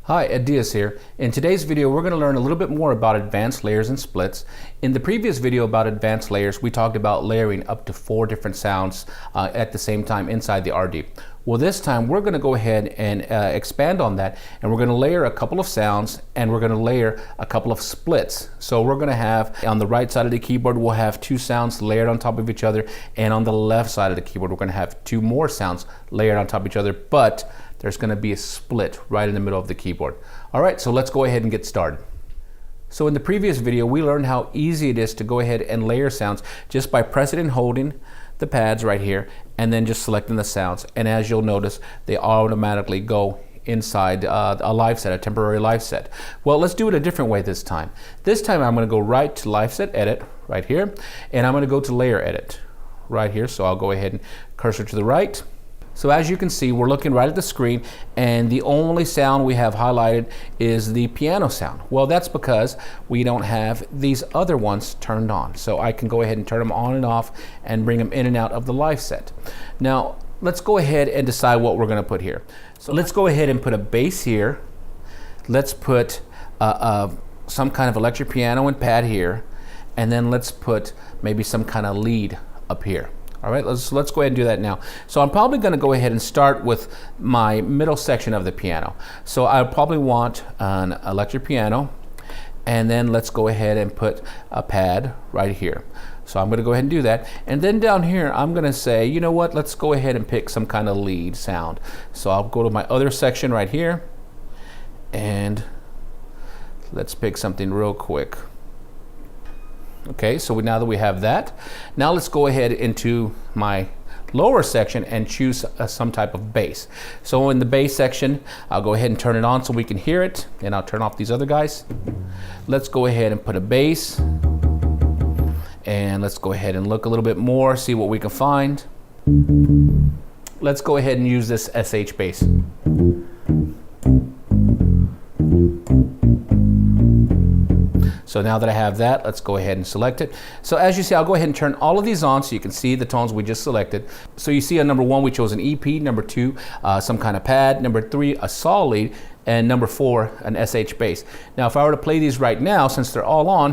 Hi, Ed Diaz here. In today's video, we're going to learn a little bit more about advanced layers and splits. In the previous video about advanced layers, we talked about layering up to 4 different sounds at the same time inside the RD. Well, this time we're going to go ahead and expand on that, and we're going to layer a couple of sounds, and we're going to layer a couple of splits. So we're going to have, on the right side of the keyboard, we'll have 2 sounds layered on top of each other, and on the left side of the keyboard, we're going to have 2 more sounds layered on top of each other, but there's going to be a split right in the middle of the keyboard. All right, so let's go ahead and get started. So in the previous video, we learned how easy it is to go ahead and layer sounds just by pressing and holding the pads right here, and then just selecting the sounds. And as you'll notice, they automatically go inside a live set, a temporary live set. Well, let's do it a different way this time. This time I'm going to go right to live set edit right here, and I'm going to go to layer edit right here. So I'll go ahead and cursor to the right. So as you can see, we're looking right at the screen, and the only sound we have highlighted is the piano sound. Well, that's because we don't have these other ones turned on. So I can go ahead and turn them on and off and bring them in and out of the live set. Now, let's go ahead and decide what we're going to put here. So let's go ahead and put a bass here. Let's put some kind of electric piano and pad here, and then let's put maybe some kind of lead up here. All right, let's go ahead and do that now. So I'm probably going to go ahead and start with my middle section of the piano. So I probably want an electric piano, and then let's go ahead and put a pad right here. So I'm going to go ahead and do that. And then down here, I'm going to say, you know what, let's go ahead and pick some kind of lead sound. So I'll go to my other section right here, and let's pick something real quick. Okay, so now that we have that, now let's go ahead into my lower section and choose some type of bass. So in the bass section, I'll go ahead and turn it on so we can hear it, and I'll turn off these other guys. Let's go ahead and put a bass, and let's go ahead and look a little bit more, see what we can find. Let's go ahead and use this SH bass. So now that I have that, let's go ahead and select it. So as you see, I'll go ahead and turn all of these on so you can see the tones we just selected. So you see on number 1, we chose an EP, number 2, some kind of pad, number 3, a saw lead, and number 4, an SH bass. Now if I were to play these right now, since they're all on,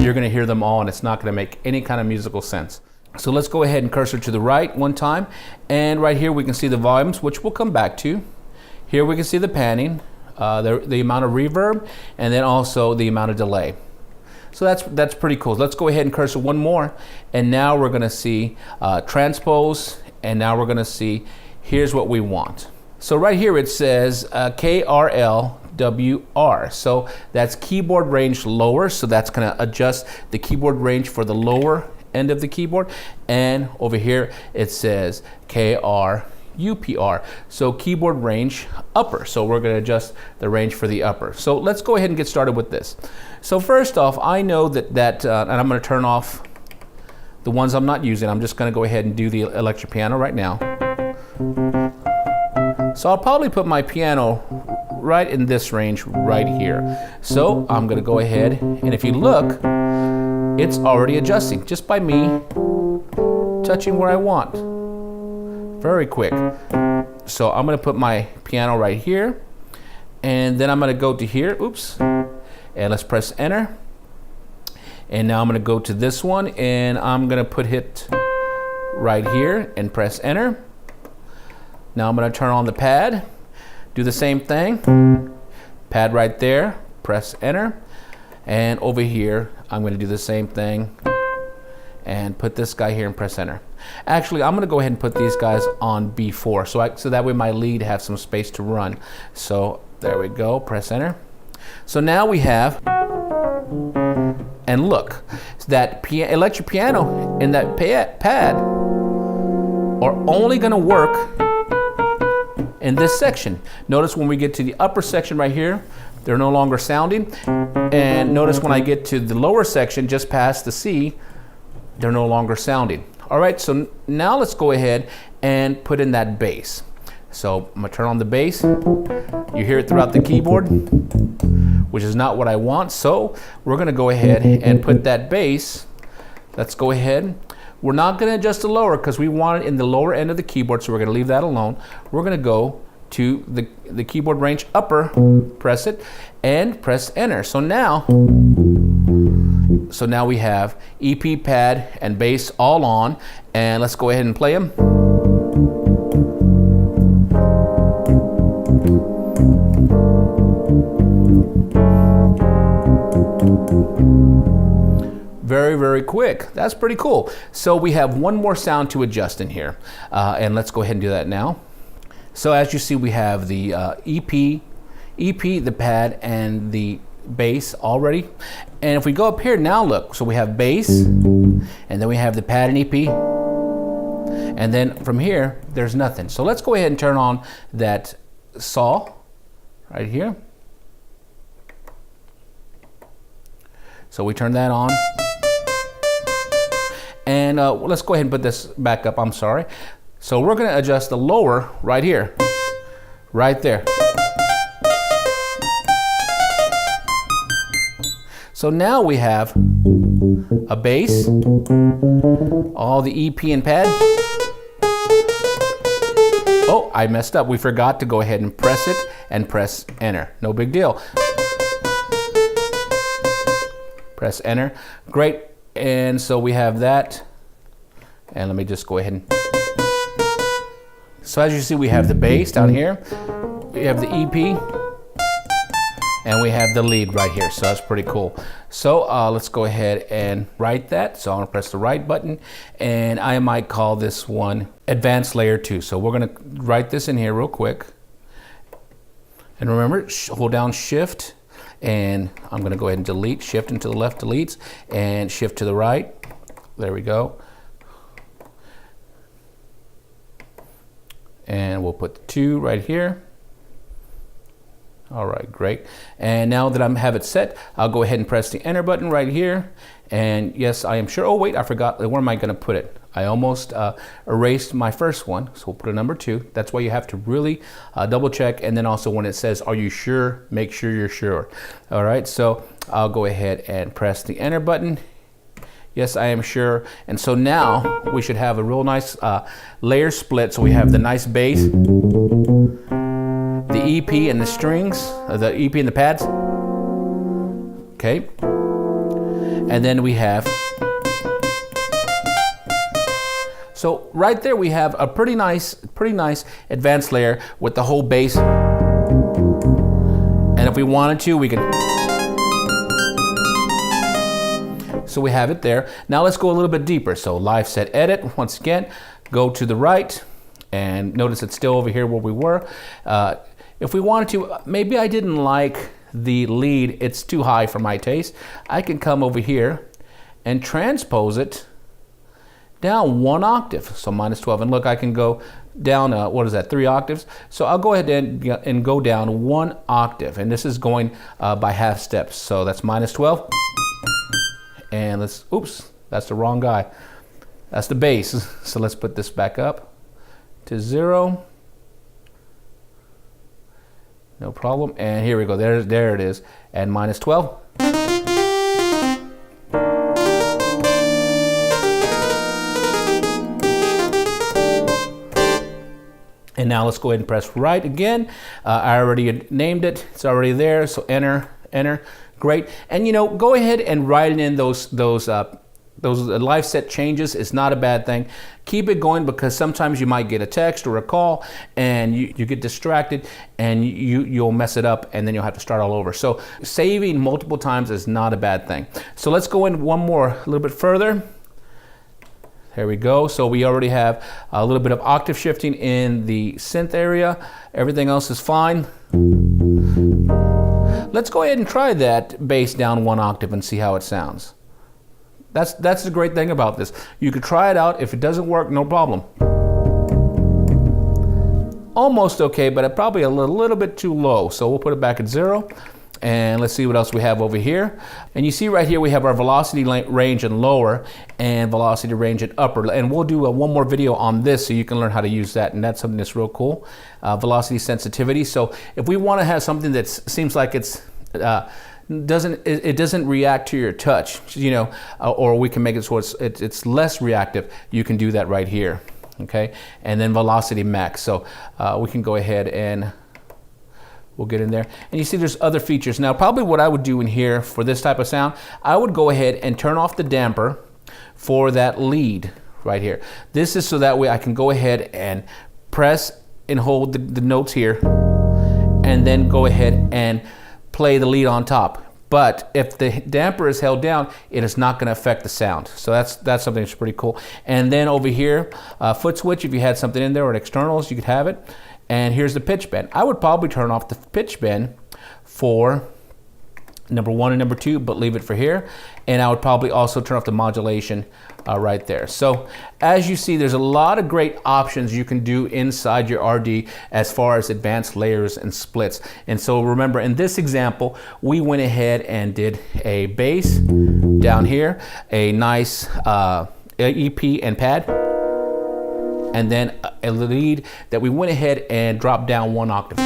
you're gonna hear them all, and it's not gonna make any kind of musical sense. So let's go ahead and cursor to the right one time, and right here we can see the volumes, which we'll come back to. Here we can see the panning, the amount of reverb, and then also the amount of delay. So that's pretty cool. Let's go ahead and cursor one more, and now we're going to see transpose, and now we're going to see, here's what we want. So right here it says KRLWR, so that's keyboard range lower, so that's going to adjust the keyboard range for the lower end of the keyboard, and over here it says KRUPR, so keyboard range upper. So we're going to adjust the range for the upper. So let's go ahead and get started with this. So first off, I know that and I'm going to turn off the ones I'm not using. I'm just going to go ahead and do the electric piano right now. So I'll probably put my piano right in this range right here. So I'm going to go ahead, and if you look, it's already adjusting just by me touching where I want. Very quick. So I'm going to put my piano right here, and then I'm going to go to here, oops, and let's press enter. And now I'm going to go to this one, and I'm going to put it right here and press enter. Now I'm going to turn on the pad, do the same thing, pad right there, press enter, and over here I'm going to do the same thing and put this guy here and press enter. Actually, I'm going to go ahead and put these guys on B4 so that way my lead has some space to run. So there we go, press enter. So now we have, and look, that electric piano and that pad are only going to work in this section. Notice when we get to the upper section right here, they're no longer sounding. And notice when I get to the lower section, just past the C, they're no longer sounding. All right, so now let's go ahead and put in that bass. So I'm gonna turn on the bass. You hear it throughout the keyboard, which is not what I want. So we're gonna go ahead and put that bass. Let's go ahead. We're not gonna adjust the lower because we want it in the lower end of the keyboard, so we're gonna leave that alone. We're gonna go to the keyboard range upper, press it, and press enter. So now we have EP, pad, and bass all on, and let's go ahead and play them. Very, very quick. That's pretty cool. So we have one more sound to adjust in here, and let's go ahead and do that now. So as you see, we have the EP, the pad, and the bass already. And if we go up here now, look, so we have bass, and then we have the pad and EP, and then from here, there's nothing. So let's go ahead and turn on that saw right here. So we turn that on. And let's go ahead and put this back up, I'm sorry. So we're gonna adjust the lower right here, right there. So now we have a bass, all the EP and pad. Oh, I messed up. We forgot to go ahead and press it and press enter. No big deal. Press enter. Great. And so we have that. And let me just go ahead and... So as you see, we have the bass down here. We have the EP. And we have the lead right here. So that's pretty cool. So let's go ahead and write that. So I'm going to press the right button. And I might call this one Advanced Layer 2. So we're going to write this in here real quick. And remember, hold down Shift. And I'm going to go ahead and delete, shift and to the left deletes, and shift to the right. There we go. And we'll put the 2 right here. All right, great. And now that I have it set, I'll go ahead and press the enter button right here. And yes, I am sure, oh wait, I forgot, where am I going to put it? I almost erased my first one, so we'll put a number 2. That's why you have to really double check, and then also when it says, are you sure, make sure you're sure. All right, so I'll go ahead and press the enter button. Yes, I am sure. And so now we should have a real nice layer split. So we have the nice bass, the EP and the strings, the EP and the pads. Okay. And then we have, so right there we have a pretty nice advanced layer with the whole bass. And if we wanted to, we could. So we have it there. Now let's go a little bit deeper. So live set edit, once again, go to the right, and notice it's still over here where we were. If we wanted to, maybe I didn't like the lead, it's too high for my taste. I can come over here and transpose it down 1 octave, so -12. And look, I can go down, what is that, 3 octaves? So I'll go ahead and go down 1 octave, and this is going by half steps. So that's -12. And let's, oops, that's the wrong guy. That's the bass. So let's put this back up to 0. No problem. And here we go. There it is. And -12. And now let's go ahead and press right again. I already named it. It's already there. So enter, enter. Great. And you know, go ahead and write in those live set changes. It's not a bad thing. Keep it going, because sometimes you might get a text or a call and you get distracted and you'll mess it up, and then you'll have to start all over. So saving multiple times is not a bad thing. So let's go in one more, a little bit further. There we go. So we already have a little bit of octave shifting in the synth area. Everything else is fine. Let's go ahead and try that bass down 1 octave and see how it sounds. That's the great thing about this. You could try it out. If it doesn't work, no problem. Almost okay, but probably a little bit too low. So we'll put it back at 0. And let's see what else we have over here. And you see right here we have our velocity range and lower, and velocity range and upper. And we'll do one more video on this so you can learn how to use that. And that's something that's real cool. Velocity sensitivity. So if we want to have something that seems like it's it doesn't react to your touch, you know, or we can make it so it's less reactive, you can do that right here. okay, and then velocity max. So we can go ahead and we'll get in there, and you see there's other features. Now probably what I would do in here for this type of sound, I would go ahead and turn off the damper for that lead right here. This is so that way I can go ahead and press and hold the notes here, and then go ahead and play the lead on top. But if the damper is held down, it is not going to affect the sound. So that's something that's pretty cool. And then over here, foot switch, if you had something in there or an externals, you could have it. And here's the pitch bend. I would probably turn off the pitch bend for number 1 and number 2, but leave it for here. And I would probably also turn off the modulation right there. So as you see, there's a lot of great options you can do inside your RD as far as advanced layers and splits. And so remember, in this example, we went ahead and did a bass down here, a nice EP and pad, and then a lead that we went ahead and dropped down 1 octave.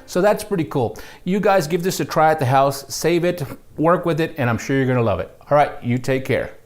So that's pretty cool. You guys give this a try at the house, save it, work with it, and I'm sure you're gonna love it. All right, you take care.